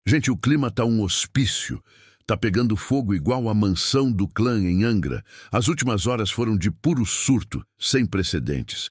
Gente, o clima tá um hospício. Tá pegando fogo igual a mansão do clã em Angra. As últimas horas foram de puro surto, sem precedentes.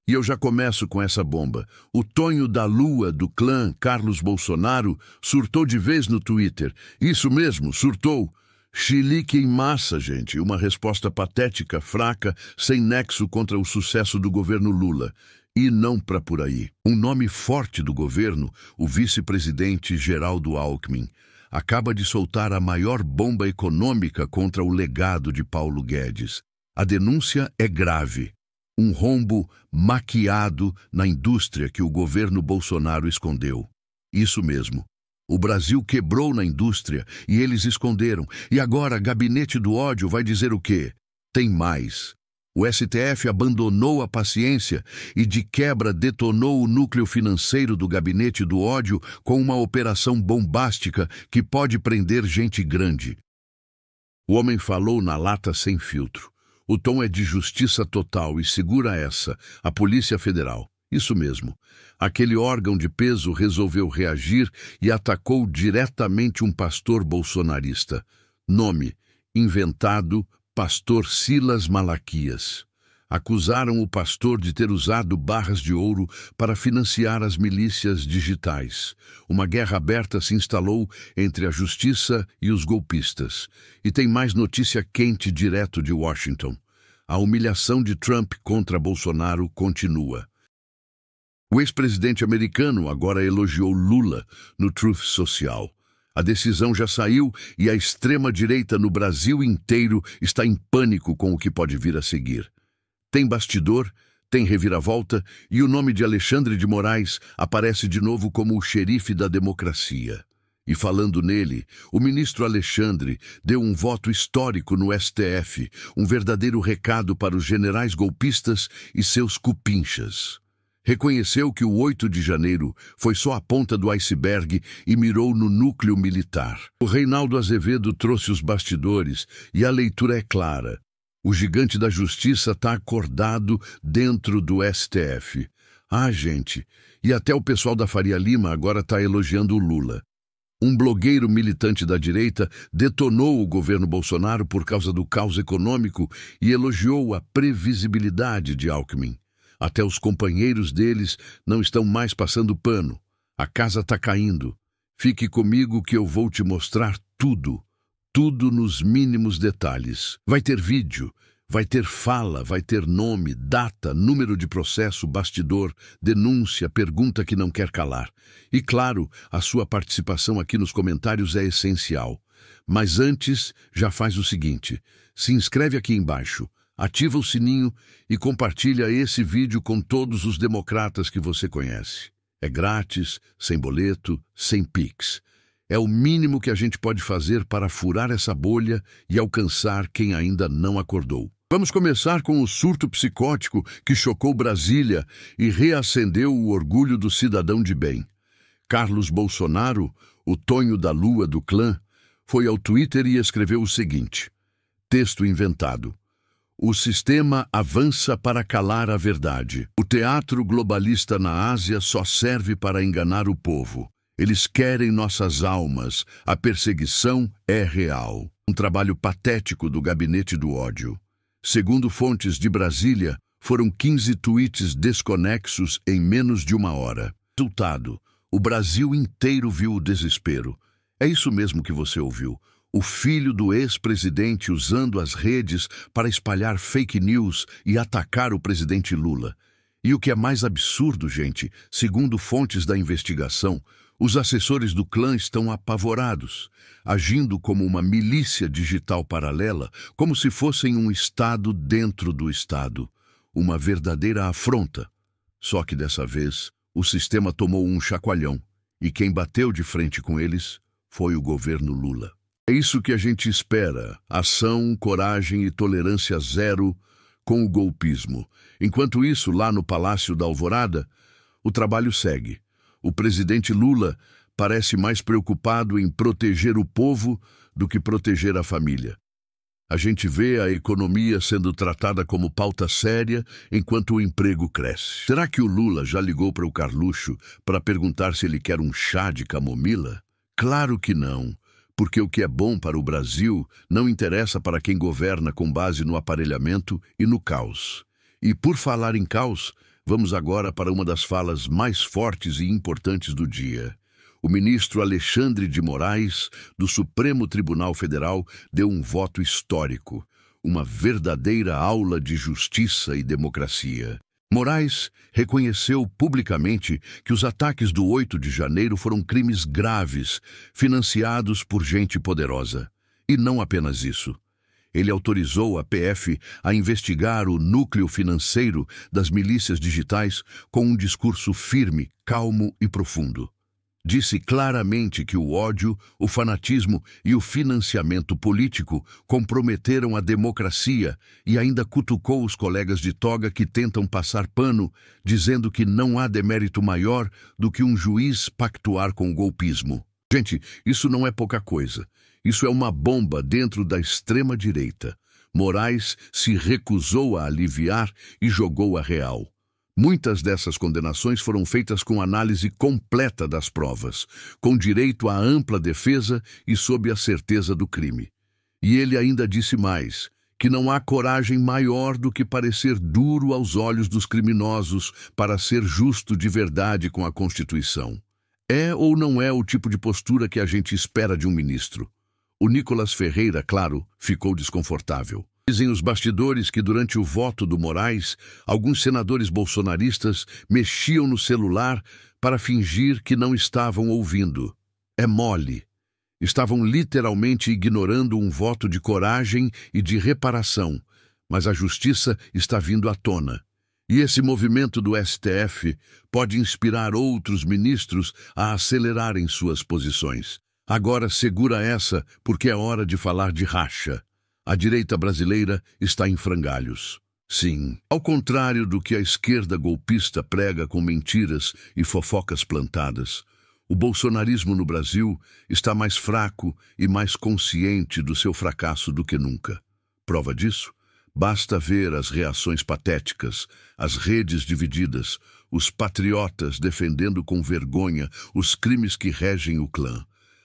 E eu já começo com essa bomba. O Tonho da Lua do clã Carlos Bolsonaro surtou de vez no Twitter. Isso mesmo, surtou. Chilique em massa, gente. Uma resposta patética, fraca, sem nexo contra o sucesso do governo Lula. E não para por aí. Um nome forte do governo, o vice-presidente Geraldo Alckmin, acaba de soltar a maior bomba econômica contra o legado de Paulo Guedes. A denúncia é grave. Um rombo maquiado na indústria que o governo Bolsonaro escondeu. Isso mesmo. O Brasil quebrou na indústria e eles esconderam. E agora, Gabinete do Ódio vai dizer o quê? Tem mais. O STF abandonou a paciência e, de quebra, detonou o núcleo financeiro do Gabinete do Ódio com uma operação bombástica que pode prender gente grande. O homem falou na lata sem filtro. O tom é de justiça total e segura essa, a Polícia Federal. Isso mesmo. Aquele órgão de peso resolveu reagir e atacou diretamente um pastor bolsonarista. Nome: inventado, Pastor Silas Malaquias. Acusaram o pastor de ter usado barras de ouro para financiar as milícias digitais. Uma guerra aberta se instalou entre a justiça e os golpistas. E tem mais notícia quente direto de Washington. A humilhação de Trump contra Bolsonaro continua. O ex-presidente americano agora elogiou Lula no Truth Social. A decisão já saiu e a extrema-direita no Brasil inteiro está em pânico com o que pode vir a seguir. Tem bastidor, tem reviravolta e o nome de Alexandre de Moraes aparece de novo como o xerife da democracia. E falando nele, o ministro Alexandre deu um voto histórico no STF, um verdadeiro recado para os generais golpistas e seus cupinchas. Reconheceu que o 8 de janeiro foi só a ponta do iceberg e mirou no núcleo militar. O Reinaldo Azevedo trouxe os bastidores e a leitura é clara. O gigante da justiça está acordado dentro do STF. Ah, gente, e até o pessoal da Faria Lima agora está elogiando o Lula. Um blogueiro militante da direita detonou o governo Bolsonaro por causa do caos econômico e elogiou a previsibilidade de Alckmin. Até os companheiros deles não estão mais passando pano. A casa está caindo. Fique comigo que eu vou te mostrar tudo. Tudo nos mínimos detalhes. Vai ter vídeo, vai ter fala, vai ter nome, data, número de processo, bastidor, denúncia, pergunta que não quer calar. E claro, a sua participação aqui nos comentários é essencial. Mas antes, já faz o seguinte: se inscreve aqui embaixo. Ativa o sininho e compartilha esse vídeo com todos os democratas que você conhece. É grátis, sem boleto, sem Pix. É o mínimo que a gente pode fazer para furar essa bolha e alcançar quem ainda não acordou. Vamos começar com o surto psicótico que chocou Brasília e reacendeu o orgulho do cidadão de bem. Carlos Bolsonaro, o Tonho da Lua do clã, foi ao Twitter e escreveu o seguinte: texto inventado. O sistema avança para calar a verdade. O teatro globalista na Ásia só serve para enganar o povo. Eles querem nossas almas. A perseguição é real. Um trabalho patético do Gabinete do Ódio. Segundo fontes de Brasília, foram 15 tweets desconexos em menos de uma hora. Resultado: o Brasil inteiro viu o desespero. É isso mesmo que você ouviu. O filho do ex-presidente usando as redes para espalhar fake news e atacar o presidente Lula. E o que é mais absurdo, gente, segundo fontes da investigação, os assessores do clã estão apavorados, agindo como uma milícia digital paralela, como se fossem um Estado dentro do Estado. Uma verdadeira afronta. Só que dessa vez, o sistema tomou um chacoalhão, e quem bateu de frente com eles foi o governo Lula. É isso que a gente espera: ação, coragem e tolerância zero com o golpismo. Enquanto isso, lá no Palácio da Alvorada, o trabalho segue. O presidente Lula parece mais preocupado em proteger o povo do que proteger a família. A gente vê a economia sendo tratada como pauta séria enquanto o emprego cresce. Será que o Lula já ligou para o Carluxo para perguntar se ele quer um chá de camomila? Claro que não, porque o que é bom para o Brasil não interessa para quem governa com base no aparelhamento e no caos. E por falar em caos, vamos agora para uma das falas mais fortes e importantes do dia. O ministro Alexandre de Moraes, do Supremo Tribunal Federal, deu um voto histórico, uma verdadeira aula de justiça e democracia. Moraes reconheceu publicamente que os ataques do 8 de janeiro foram crimes graves, financiados por gente poderosa. E não apenas isso. Ele autorizou a PF a investigar o núcleo financeiro das milícias digitais com um discurso firme, calmo e profundo. Disse claramente que o ódio, o fanatismo e o financiamento político comprometeram a democracia e ainda cutucou os colegas de toga que tentam passar pano, dizendo que não há demérito maior do que um juiz pactuar com o golpismo. Gente, isso não é pouca coisa. Isso é uma bomba dentro da extrema-direita. Moraes se recusou a aliviar e jogou a real. Muitas dessas condenações foram feitas com análise completa das provas, com direito à ampla defesa e sob a certeza do crime. E ele ainda disse mais, que não há coragem maior do que parecer duro aos olhos dos criminosos para ser justo de verdade com a Constituição. É ou não é o tipo de postura que a gente espera de um ministro? O Nicolas Ferreira, claro, ficou desconfortável. Dizem os bastidores que durante o voto do Moraes, alguns senadores bolsonaristas mexiam no celular para fingir que não estavam ouvindo. É mole. Estavam literalmente ignorando um voto de coragem e de reparação, mas a justiça está vindo à tona. E esse movimento do STF pode inspirar outros ministros a acelerarem suas posições. Agora segura essa, porque é hora de falar de racha. A direita brasileira está em frangalhos. Sim, ao contrário do que a esquerda golpista prega com mentiras e fofocas plantadas, o bolsonarismo no Brasil está mais fraco e mais consciente do seu fracasso do que nunca. Prova disso? Basta ver as reações patéticas, as redes divididas, os patriotas defendendo com vergonha os crimes que regem o clã.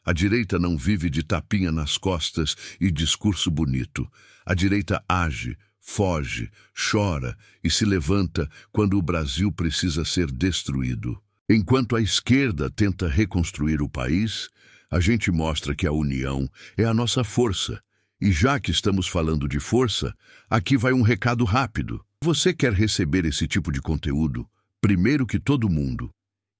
A direita não vive de tapinha nas costas e discurso bonito. A direita age, foge, chora e se levanta quando o Brasil precisa ser destruído. Enquanto a esquerda tenta reconstruir o país, a gente mostra que a união é a nossa força. E já que estamos falando de força, aqui vai um recado rápido. Você quer receber esse tipo de conteúdo, primeiro que todo mundo,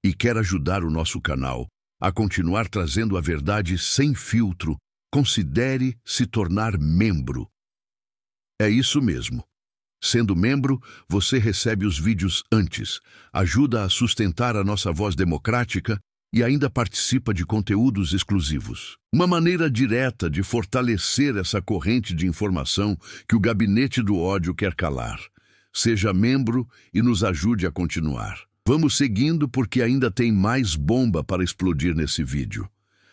e quer ajudar o nosso canal a continuar trazendo a verdade sem filtro, considere se tornar membro. É isso mesmo. Sendo membro, você recebe os vídeos antes, ajuda a sustentar a nossa voz democrática e ainda participa de conteúdos exclusivos. Uma maneira direta de fortalecer essa corrente de informação que o Gabinete do Ódio quer calar. Seja membro e nos ajude a continuar. Vamos seguindo porque ainda tem mais bomba para explodir nesse vídeo.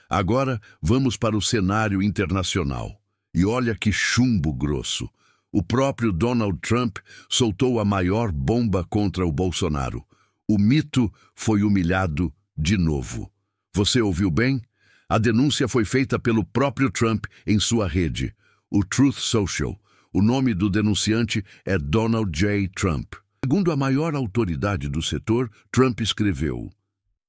Agora vamos para o cenário internacional. E olha que chumbo grosso. O próprio Donald Trump soltou a maior bomba contra o Bolsonaro. O mito foi humilhado de novo. Você ouviu bem? A denúncia foi feita pelo próprio Trump em sua rede, o Truth Social. O nome do denunciante é Donald J. Trump. Segundo a maior autoridade do setor, Trump escreveu: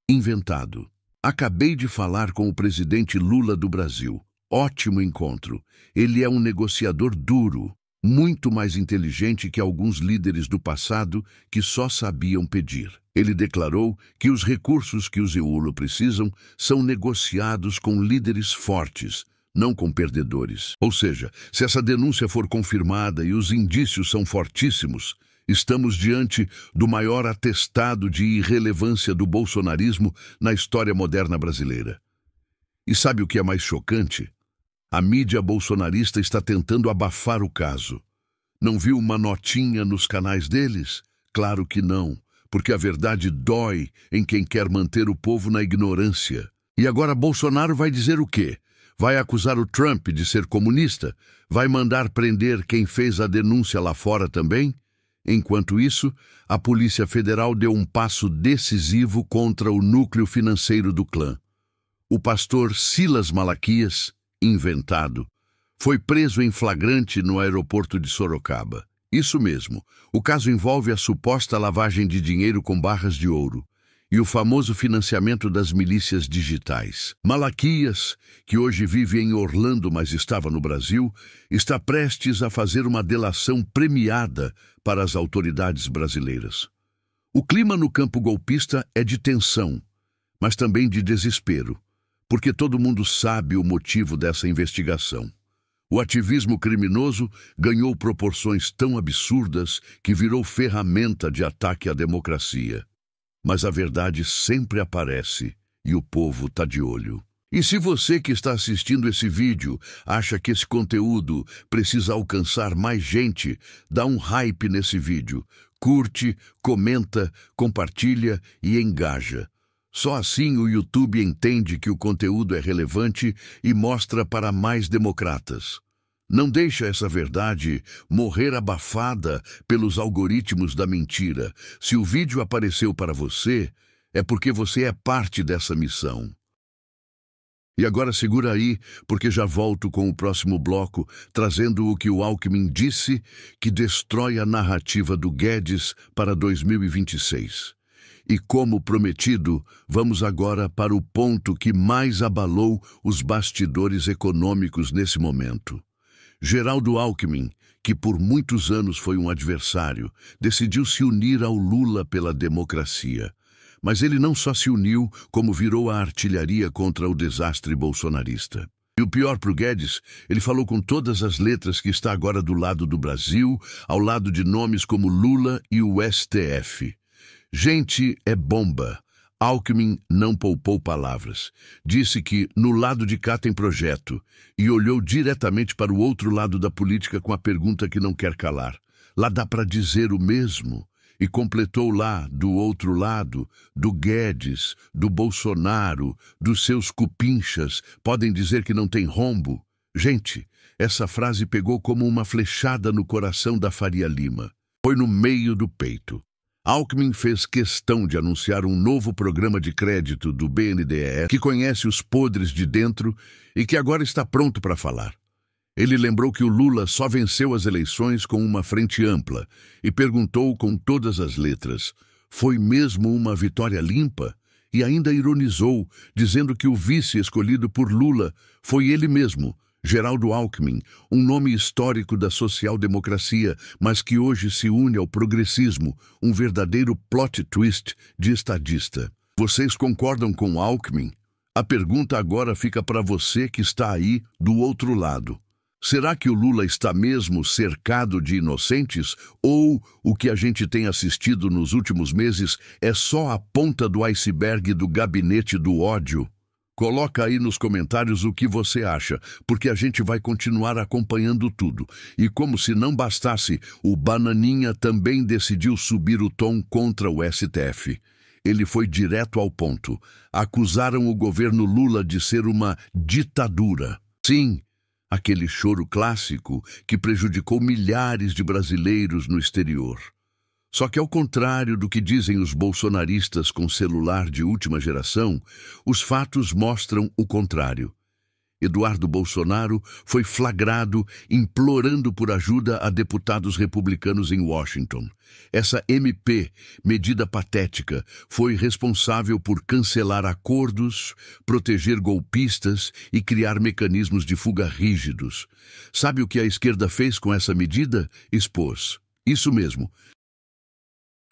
inventado. Acabei de falar com o presidente Lula do Brasil. Ótimo encontro. Ele é um negociador duro, muito mais inteligente que alguns líderes do passado que só sabiam pedir. Ele declarou que os recursos que os EULO precisam são negociados com líderes fortes, não com perdedores. Ou seja, se essa denúncia for confirmada e os indícios são fortíssimos, estamos diante do maior atestado de irrelevância do bolsonarismo na história moderna brasileira. E sabe o que é mais chocante? A mídia bolsonarista está tentando abafar o caso. Não viu uma notinha nos canais deles? Claro que não, porque a verdade dói em quem quer manter o povo na ignorância. E agora Bolsonaro vai dizer o quê? Vai acusar o Trump de ser comunista? Vai mandar prender quem fez a denúncia lá fora também? Enquanto isso, a Polícia Federal deu um passo decisivo contra o núcleo financeiro do clã. o pastor Silas Malaquias, inventado, foi preso em flagrante no aeroporto de Sorocaba. Isso mesmo, o caso envolve a suposta lavagem de dinheiro com barras de ouro e o famoso financiamento das milícias digitais. Malaquias, que hoje vive em Orlando, mas estava no Brasil, está prestes a fazer uma delação premiada para as autoridades brasileiras. O clima no campo golpista é de tensão, mas também de desespero, porque todo mundo sabe o motivo dessa investigação. O ativismo criminoso ganhou proporções tão absurdas que virou ferramenta de ataque à democracia. Mas a verdade sempre aparece e o povo está de olho. E se você que está assistindo esse vídeo acha que esse conteúdo precisa alcançar mais gente, dá um hype nesse vídeo. Curte, comenta, compartilha e engaja. Só assim o YouTube entende que o conteúdo é relevante e mostra para mais democratas. Não deixa essa verdade morrer abafada pelos algoritmos da mentira. Se o vídeo apareceu para você, é porque você é parte dessa missão. E agora segura aí, porque já volto com o próximo bloco, trazendo o que o Alckmin disse que destrói a narrativa do Guedes para 2026. E como prometido, vamos agora para o ponto que mais abalou os bastidores econômicos nesse momento. Geraldo Alckmin, que por muitos anos foi um adversário, decidiu se unir ao Lula pela democracia. Mas ele não só se uniu, como virou a artilharia contra o desastre bolsonarista. E o pior para o Guedes, ele falou com todas as letras que está agora do lado do Brasil, ao lado de nomes como Lula e o STF. Gente, é bomba. Alckmin não poupou palavras. Disse que no lado de cá tem projeto e olhou diretamente para o outro lado da política com a pergunta que não quer calar. Lá dá para dizer o mesmo. E completou lá, do outro lado, do Guedes, do Bolsonaro, dos seus cupinchas, podem dizer que não tem rombo? Gente, essa frase pegou como uma flechada no coração da Faria Lima. Foi no meio do peito. Alckmin fez questão de anunciar um novo programa de crédito do BNDES que conhece os podres de dentro e que agora está pronto para falar. Ele lembrou que o Lula só venceu as eleições com uma frente ampla e perguntou com todas as letras: foi mesmo uma vitória limpa? E ainda ironizou, dizendo que o vice escolhido por Lula foi ele mesmo, Geraldo Alckmin, um nome histórico da social-democracia, mas que hoje se une ao progressismo, um verdadeiro plot twist de estadista. Vocês concordam com Alckmin? A pergunta agora fica para você que está aí do outro lado. Será que o Lula está mesmo cercado de inocentes? Ou o que a gente tem assistido nos últimos meses é só a ponta do iceberg do gabinete do ódio? Coloca aí nos comentários o que você acha, porque a gente vai continuar acompanhando tudo. E como se não bastasse, o Bananinha também decidiu subir o tom contra o STF. Ele foi direto ao ponto. Acusaram o governo Lula de ser uma ditadura. Sim, aquele choro clássico que prejudicou milhares de brasileiros no exterior. Só que, ao contrário do que dizem os bolsonaristas com celular de última geração, os fatos mostram o contrário. Eduardo Bolsonaro foi flagrado implorando por ajuda a deputados republicanos em Washington. Essa MP, medida patética, foi responsável por cancelar acordos, proteger golpistas e criar mecanismos de fuga rígidos. Sabe o que a esquerda fez com essa medida? Expôs. Isso mesmo.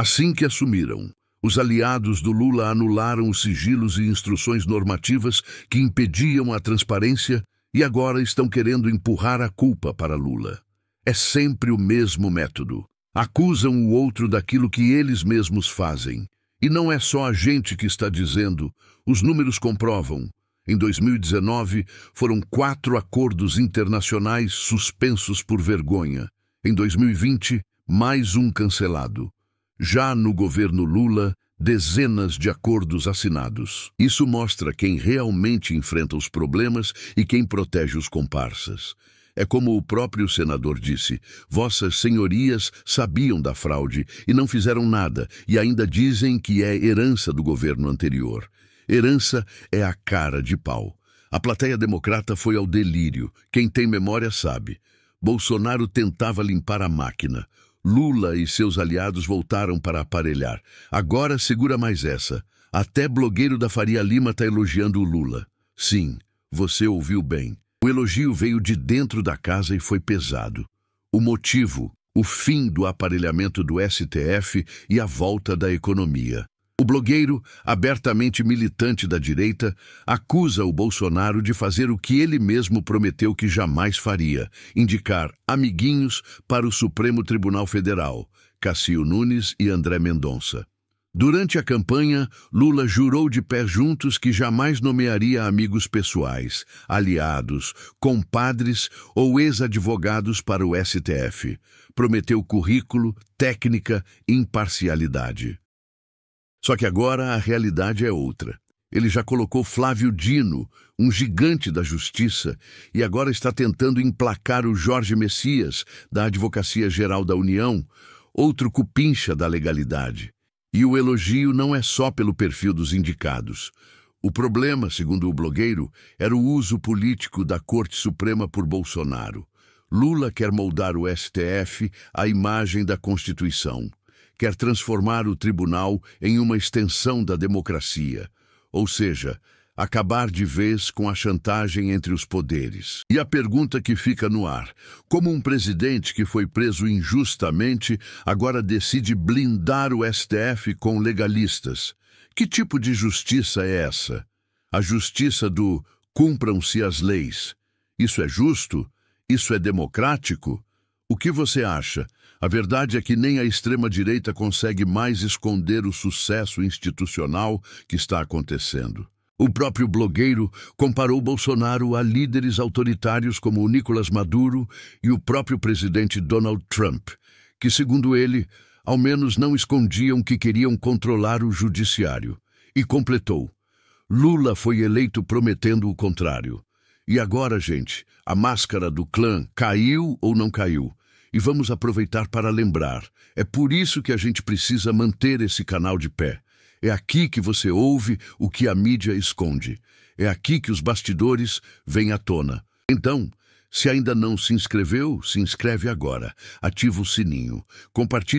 Assim que assumiram, os aliados do Lula anularam os sigilos e instruções normativas que impediam a transparência e agora estão querendo empurrar a culpa para Lula. É sempre o mesmo método. Acusam o outro daquilo que eles mesmos fazem. E não é só a gente que está dizendo, os números comprovam. Em 2019, foram 4 acordos internacionais suspensos por vergonha. Em 2020, mais um cancelado. Já no governo Lula, dezenas de acordos assinados. Isso mostra quem realmente enfrenta os problemas e quem protege os comparsas. É como o próprio senador disse, vossas senhorias sabiam da fraude e não fizeram nada, e ainda dizem que é herança do governo anterior. Herança é a cara de pau. A plateia democrata foi ao delírio. Quem tem memória sabe. Bolsonaro tentava limpar a máquina. Lula e seus aliados voltaram para aparelhar. Agora segura mais essa. Até blogueiro da Faria Lima está elogiando o Lula. Sim, você ouviu bem. O elogio veio de dentro da casa e foi pesado. O motivo, o fim do aparelhamento do STF e a volta da economia. O blogueiro, abertamente militante da direita, acusa o Bolsonaro de fazer o que ele mesmo prometeu que jamais faria, indicar amiguinhos para o Supremo Tribunal Federal, Cássio Nunes e André Mendonça. Durante a campanha, Lula jurou de pé juntos que jamais nomearia amigos pessoais, aliados, compadres ou ex-advogados para o STF. Prometeu currículo, técnica e imparcialidade. Só que agora a realidade é outra. Ele já colocou Flávio Dino, um gigante da justiça, e agora está tentando emplacar o Jorge Messias, da Advocacia Geral da União, outro cupincha da legalidade. E o elogio não é só pelo perfil dos indicados. O problema, segundo o blogueiro, era o uso político da Corte Suprema por Bolsonaro. Lula quer moldar o STF à imagem da Constituição. Quer transformar o tribunal em uma extensão da democracia, ou seja, acabar de vez com a chantagem entre os poderes. E a pergunta que fica no ar: como um presidente que foi preso injustamente agora decide blindar o STF com legalistas? Que tipo de justiça é essa? A justiça do cumpram-se as leis. Isso é justo? Isso é democrático? O que você acha? A verdade é que nem a extrema-direita consegue mais esconder o sucesso institucional que está acontecendo. O próprio blogueiro comparou Bolsonaro a líderes autoritários como o Nicolás Maduro e o próprio presidente Donald Trump, que, segundo ele, ao menos não escondiam que queriam controlar o judiciário. E completou: Lula foi eleito prometendo o contrário. E agora, gente, a máscara do clã caiu ou não caiu? E vamos aproveitar para lembrar. É por isso que a gente precisa manter esse canal de pé. É aqui que você ouve o que a mídia esconde. É aqui que os bastidores vêm à tona. Então, se ainda não se inscreveu, se inscreve agora. Ativa o sininho. Compartilha